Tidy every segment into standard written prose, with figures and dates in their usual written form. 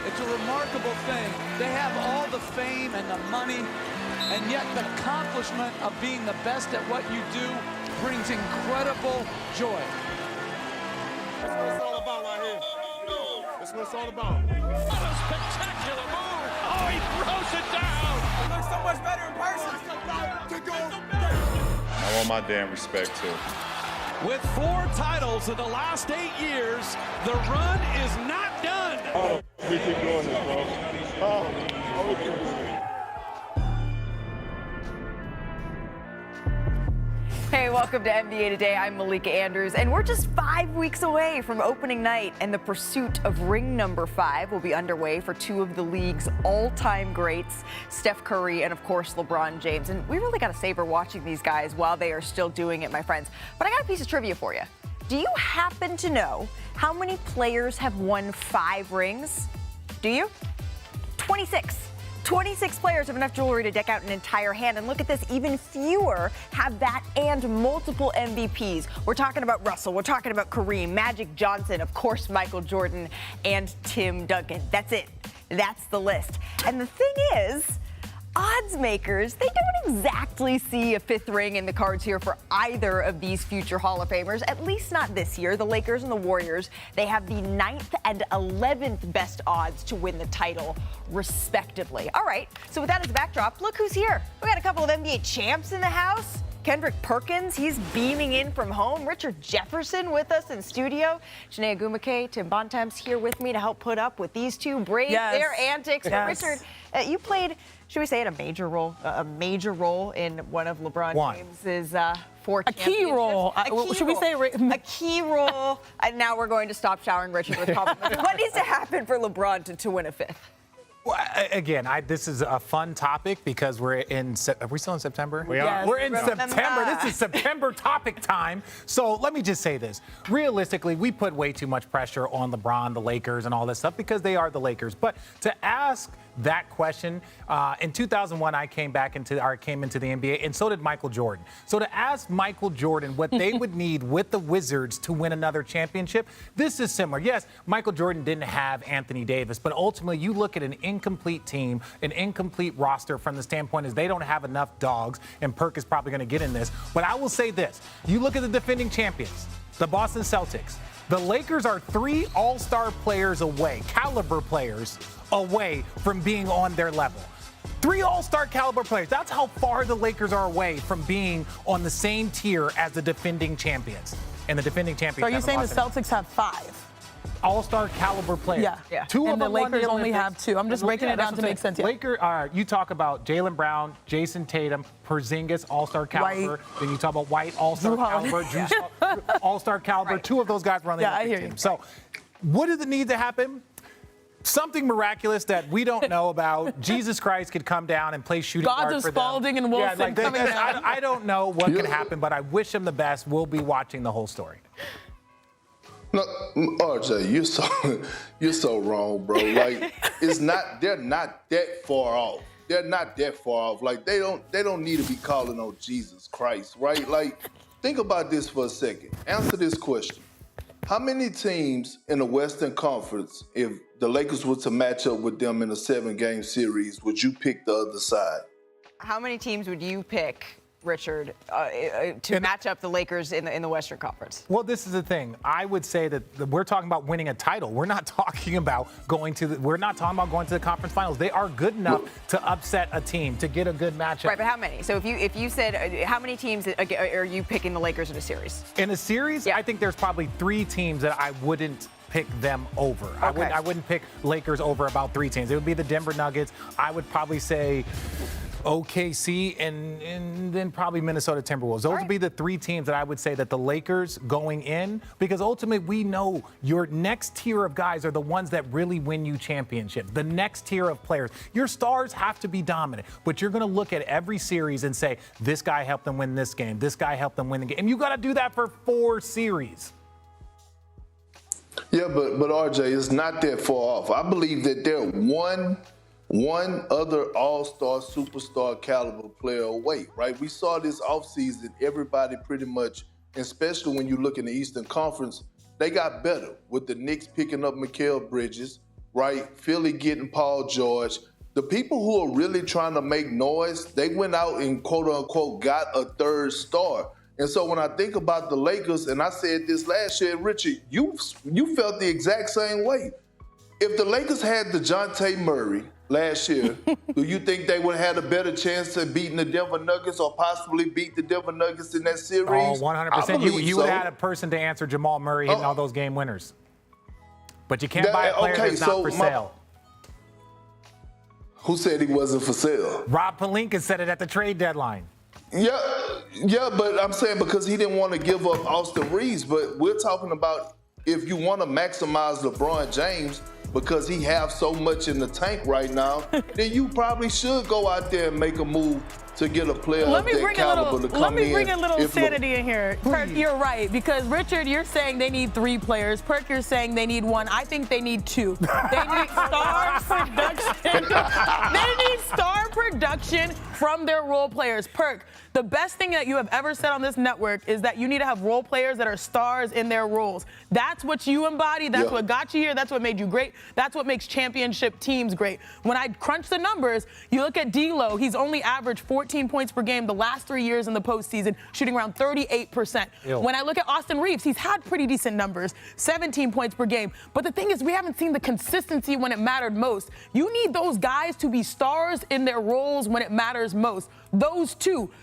It's a remarkable thing. They have all the fame and the money, and yet the accomplishment of being the best at what you do brings incredible joy. That's what it's all about right here. That's what it's all about. What a spectacular move! Oh, he throws it down! It looks so much better in person. I want my damn respect, too. With 4 titles in the last 8 years, the run is not done. Oh, we keep doing this, bro. Oh, we keep doing this. Hey, welcome to NBA Today. I'm Malika Andrews, and we're just 5 weeks away from opening night, and the pursuit of ring number 5 will be underway for 2 of the league's all-time greats, Steph Curry and, of course, LeBron James. And we really got to savor watching these guys while they are still doing it, my friends. But I got a piece of trivia for you. Do you happen to know how many players have won 5 rings? Do you? 26. 26 players have enough jewelry to deck out an entire hand. And look at this, even fewer have that and multiple MVPs. We're talking about Russell, we're talking about Kareem, Magic Johnson, of course, Michael Jordan, and Tim Duncan. That's it. That's the list. And the thing is, odds makers, they don't exactly see a 5th ring in the cards here for either of these future Hall of Famers, at least not this year. The Lakers and the Warriors, they have the 9th and 11th best odds to win the title, respectively. All right, so with that as a backdrop, look who's here. We got a couple of NBA champs in the house. Kendrick Perkins, he's beaming in from home. Richard Jefferson with us in studio. Chiney, Ogwumike, Tim Bontemps here with me to help put up with these two brave their antics. Yes. Richard, you played, should we say it, a major role in one of LeBron James's 4 A key role. Should we say a key role? And now we're going to stop showering Richard with compliments. What needs to happen for LeBron to win a 5th? Well, again, this is a fun topic because we're in. Are we still in September? We are. Yes. We're in September. This is September topic time. So let me just say this. Realistically, we put way too much pressure on LeBron, the Lakers, and all this stuff because they are the Lakers. But to ask that question, in 2001, I came into the NBA, and so did Michael Jordan. So to ask Michael Jordan what they would need with the Wizards to win another championship, this is similar. Yes, Michael Jordan didn't have Anthony Davis, but ultimately you look at an incomplete team, an incomplete roster from the standpoint is they don't have enough dogs, and Perk is probably going to get in this. But I will say this. You look at the defending champions, the Boston Celtics. The Lakers are 3 all-star players away, caliber players away from being on their level. 3 all-star caliber players. That's how far the Lakers are away from being on the same tier as the defending champions. And the defending champions. So are you saying the Celtics have 5? All-star caliber players. Yeah. 2 of and them the won Lakers the only Olympics. have 2. I'm just breaking it down to make sense. Yeah. You talk about Jaylen Brown, Jason Tatum, Porzingis, all-star caliber. White. Then you talk about White, all-star caliber. All-star caliber. Right. 2 of those guys were on the Olympic team. So what does it need to happen? Something miraculous that we don't know about. Jesus Christ could come down and play shooting guard for them. Spalding and Wilson coming down. I don't know what could happen, but I wish him the best. We'll be watching the whole story. No, RJ, you're so wrong, bro. Like they're not that far off. They're not that far off. Like they don't need to be calling on Jesus Christ, right? Like think about this for a second. Answer this question. How many teams in the Western Conference, if the Lakers were to match up with them in a 7-game series, would you pick the other side? How many teams would you pick, Richard, to match up the Lakers in the Western Conference? Well, this is the thing. I would say that we're talking about winning a title. We're not talking about going to the conference finals. They are good enough to upset a team, to get a good matchup. Right, but how many? So if you said how many teams are you picking the Lakers in a series? In a series, I think there's probably 3 teams that I wouldn't pick them over. Okay. I wouldn't pick Lakers over about 3 teams. It would be the Denver Nuggets. I would probably say OKC and then probably Minnesota Timberwolves. Those would be the 3 teams that I would say that the Lakers going in, because ultimately we know your next tier of guys are the ones that really win you championships. The next tier of players. Your stars have to be dominant, but you're going to look at every series and say, this guy helped them win this game. This guy helped them win the game. And you got to do that for 4 series. Yeah, but RJ, it's not that far off. I believe that they're one other all-star, superstar caliber player away, right? We saw this offseason, everybody pretty much, especially when you look in the Eastern Conference, they got better with the Knicks picking up Mikal Bridges, right? Philly getting Paul George. The people who are really trying to make noise, they went out and quote unquote got a third star. And so when I think about the Lakers, and I said this last year, Richard, you felt the exact same way. If the Lakers had DeJounte Murray last year, do you think they would have had a better chance of beating the Denver Nuggets or possibly beat the Denver Nuggets in that series? Oh, 100%. You would have had a person to answer Jamal Murray hitting all those game winners. But you can't buy a player that's not for sale. Who said he wasn't for sale? Rob Pelinka said it at the trade deadline. Yeah, but I'm saying because he didn't want to give up Austin Reeves. But we're talking about if you want to maximize LeBron James because he have so much in the tank right now, then you probably should go out there and make a move to get a player of that caliber to come in. Let me bring a little sanity in here. Perk, you're right, because Richard, you're saying they need 3 players. Perk, you're saying they need 1. I think they need 2. They need star production. They need star production from their role players. Perk, the best thing that you have ever said on this network is that you need to have role players that are stars in their roles. That's what you embody. That's what got you here. That's what made you great. That's what makes championship teams great. When I crunch the numbers, you look at D'Lo, he's only averaged 14 points per game the last 3 years in the postseason, shooting around 38%. When I look at Austin Reeves, he's had pretty decent numbers, 17 points per game. But the thing is, we haven't seen the consistency when it mattered most. You need those guys to be stars in their roles when it matters most. Those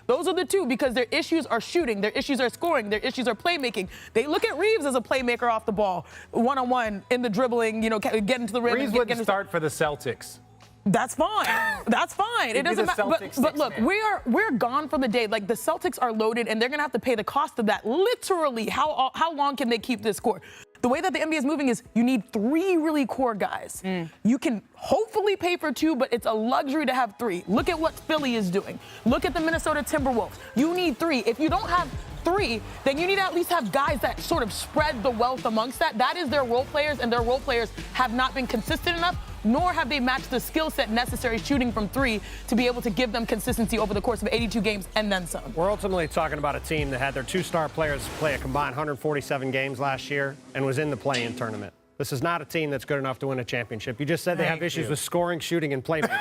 are the 2, because their issues are shooting, their issues are scoring, their issues are playmaking. They look at Reeves as a playmaker off the ball, one-on-one, in the dribbling, getting to the rim. Reeves wouldn't start for the Celtics. That's fine. That's fine. It doesn't matter. But look, we're gone from the day. Like, the Celtics are loaded, and they're going to have to pay the cost of that. Literally, how long can they keep this core? The way that the NBA is moving is you need 3 really core guys. You can hopefully pay for 2, but it's a luxury to have 3. Look at what Philly is doing. Look at the Minnesota Timberwolves. You need 3. If you don't have 3, then you need to at least have guys that sort of spread the wealth amongst that. That is their role players, and their role players have not been consistent enough, nor have they matched the skill set necessary shooting from 3 to be able to give them consistency over the course of 82 games and then some. We're ultimately talking about a team that had their 2 star players play a combined 147 games last year and was in the play-in tournament. This is not a team that's good enough to win a championship. You just said they have issues with scoring, shooting, and playmaking.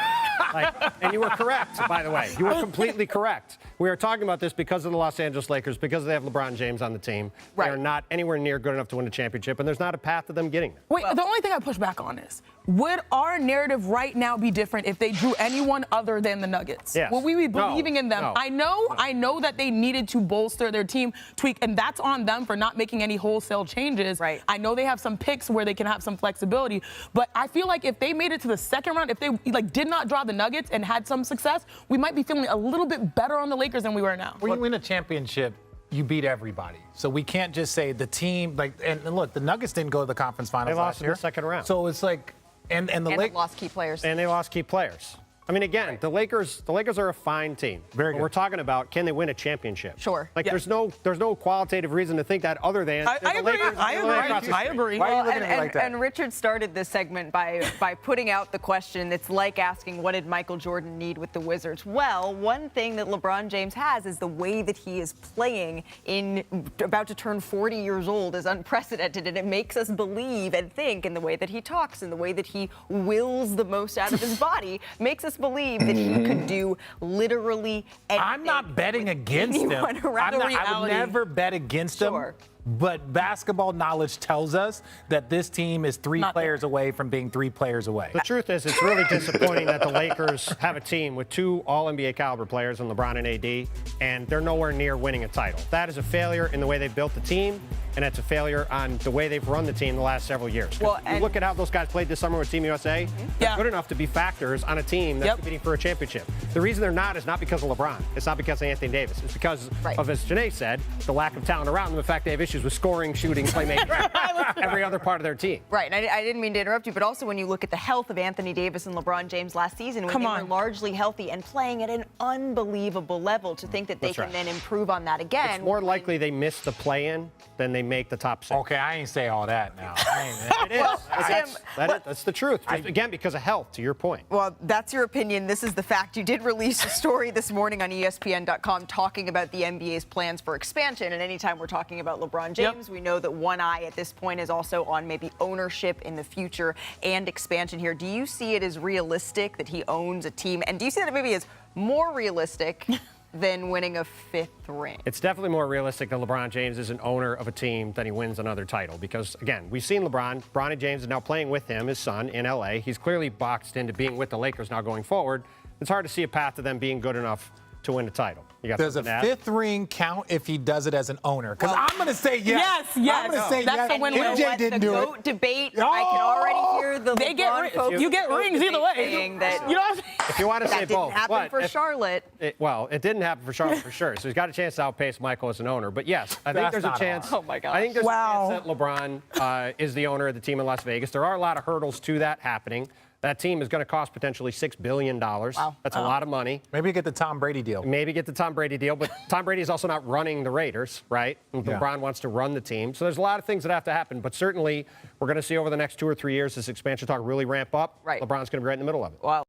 And you were correct, by the way. You were completely correct. We are talking about this because of the Los Angeles Lakers, because they have LeBron James on the team. They are not anywhere near good enough to win a championship, and there's not a path to them getting there. Wait, the only thing I push back on is, would our narrative right now be different if they drew anyone other than the Nuggets? Yes. Would we be believing in them? No. I know that they needed to bolster their team, tweak, and that's on them for not making any wholesale changes. I know they have some picks where they can have some flexibility, but I feel like if they made it to the second round, if they did not draw the Nuggets and had some success, we might be feeling a little bit better on the Lakers than we were now. When you win a championship, you beat everybody. So we can't just say the team, and look, the Nuggets didn't go to the conference finals last year. in the second round. So it's like, and the Lakers lost key players. And they lost key players. I mean, again, the Lakers are a fine team. Very good. We're talking about, can they win a championship? Sure. There's no qualitative reason to think that other than I agree. I agree. Why are you looking at me like that? And Richard started this segment by putting out the question. It's like asking, what did Michael Jordan need with the Wizards? Well, one thing that LeBron James has is the way that he is playing about to turn 40 years old is unprecedented, and it makes us believe and think in the way that he talks, in the way that he wills the most out of his body, makes us believe that he could do literally anything. I'm not betting against him. I would never bet against him. But basketball knowledge tells us that this team is 3 players away from being 3 players away. The truth is, it's really disappointing that the Lakers have a team with 2 All-NBA caliber players in LeBron and AD, and they're nowhere near winning a title. That is a failure in the way they've built the team, and it's a failure on the way they've run the team the last several years. Well, you look at how those guys played this summer with Team USA. They're good enough to be factors on a team that's competing for a championship. The reason they're not is not because of LeBron. It's not because of Anthony Davis. It's because of, as Janae said, the lack of talent around them, the fact they have issues with scoring, shooting, playmaking, every other part of their team. Right, and I didn't mean to interrupt you, but also when you look at the health of Anthony Davis and LeBron James last season, when they were largely healthy and playing at an unbelievable level, to think that they can then improve on that again. It's more likely they miss the play-in than they make the top 6. Okay, I ain't say all that now. It is. That's the truth. Just, again, because of health, to your point. Well, that's your opinion. This is the fact. You did did release a story this morning on ESPN.com talking about the NBA's plans for expansion. And anytime we're talking about LeBron James, we know that one eye at this point is also on maybe ownership in the future and expansion here. Do you see it as realistic that he owns a team? And do you see that it maybe is more realistic than winning a 5th ring? It's definitely more realistic that LeBron James is an owner of a team than he wins another title. Because, again, we've seen LeBron. Bronny James is now playing with him, his son, in L.A. He's clearly boxed into being with the Lakers now going forward. It's hard to see a path to them being good enough to win a title. Does a 5th ring count if he does it as an owner? Because I'm going to say yes. Yes. I'm going to say That's yes. a win-win. MJ didn't do it. GOAT debate, I can already hear the LeBron folks. You get rings either way. Saying that, you know what I'm saying? If you want to say that didn't both. happen for Charlotte. It didn't happen for Charlotte for sure. So he's got a chance to outpace Michael as an owner. But yes, I think there's a chance. Oh my gosh. I think there's a chance that LeBron is the owner of the team in Las Vegas. There are a lot of hurdles to that happening. That team is going to cost potentially $6 billion. Wow. That's a lot of money. Maybe get the Tom Brady deal. But Tom Brady is also not running the Raiders, right? LeBron wants to run the team. So there's a lot of things that have to happen. But certainly, we're going to see over the next 2 or 3 years this expansion talk really ramp up. Right. LeBron's going to be right in the middle of it. Wow.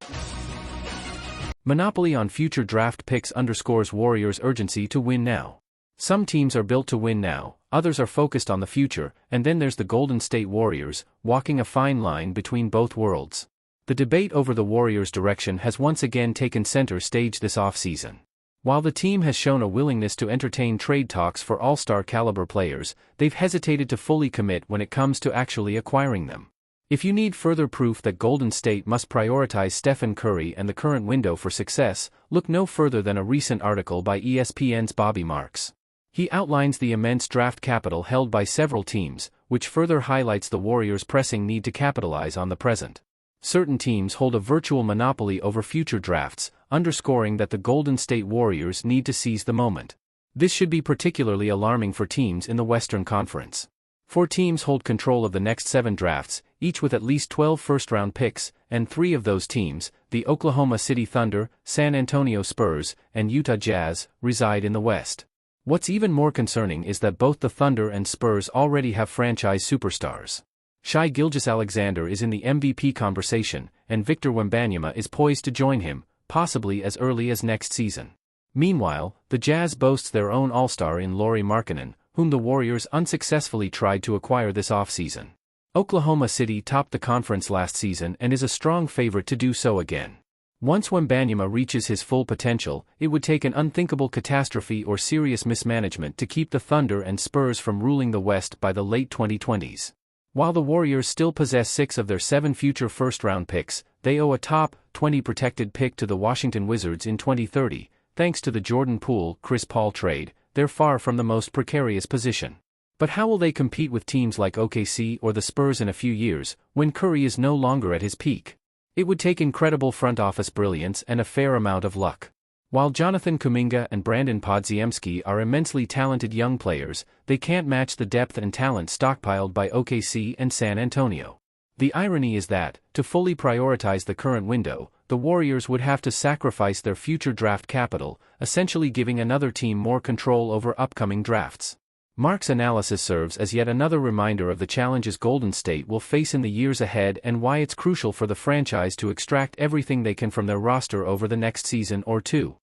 Monopoly on future draft picks underscores Warriors' urgency to win now. Some teams are built to win now, others are focused on the future, and then there's the Golden State Warriors, walking a fine line between both worlds. The debate over the Warriors' direction has once again taken center stage this offseason. While the team has shown a willingness to entertain trade talks for all-star caliber players, they've hesitated to fully commit when it comes to actually acquiring them. If you need further proof that Golden State must prioritize Stephen Curry and the current window for success, look no further than a recent article by ESPN's Bobby Marks. He outlines the immense draft capital held by several teams, which further highlights the Warriors' pressing need to capitalize on the present. Certain teams hold a virtual monopoly over future drafts, underscoring that the Golden State Warriors need to seize the moment. This should be particularly alarming for teams in the Western Conference. 4 teams hold control of the next 7 drafts, each with at least 12 first-round picks, and 3 of those teams, the Oklahoma City Thunder, San Antonio Spurs, and Utah Jazz, reside in the West. What's even more concerning is that both the Thunder and Spurs already have franchise superstars. Shai Gilgeous-Alexander is in the MVP conversation, and Victor Wembanyama is poised to join him, possibly as early as next season. Meanwhile, the Jazz boasts their own all-star in Lauri Markkanen, whom the Warriors unsuccessfully tried to acquire this offseason. Oklahoma City topped the conference last season and is a strong favorite to do so again. Once Wembanyama reaches his full potential, it would take an unthinkable catastrophe or serious mismanagement to keep the Thunder and Spurs from ruling the West by the late 2020s. While the Warriors still possess 6 of their 7 future first-round picks, they owe a top 20 protected pick to the Washington Wizards in 2030. Thanks to the Jordan Poole-Chris Paul trade, they're far from the most precarious position. But how will they compete with teams like OKC or the Spurs in a few years, when Curry is no longer at his peak? It would take incredible front office brilliance and a fair amount of luck. While Jonathan Kuminga and Brandon Podziemski are immensely talented young players, they can't match the depth and talent stockpiled by OKC and San Antonio. The irony is that, to fully prioritize the current window, the Warriors would have to sacrifice their future draft capital, essentially giving another team more control over upcoming drafts. Mark's analysis serves as yet another reminder of the challenges Golden State will face in the years ahead and why it's crucial for the franchise to extract everything they can from their roster over the next season or two.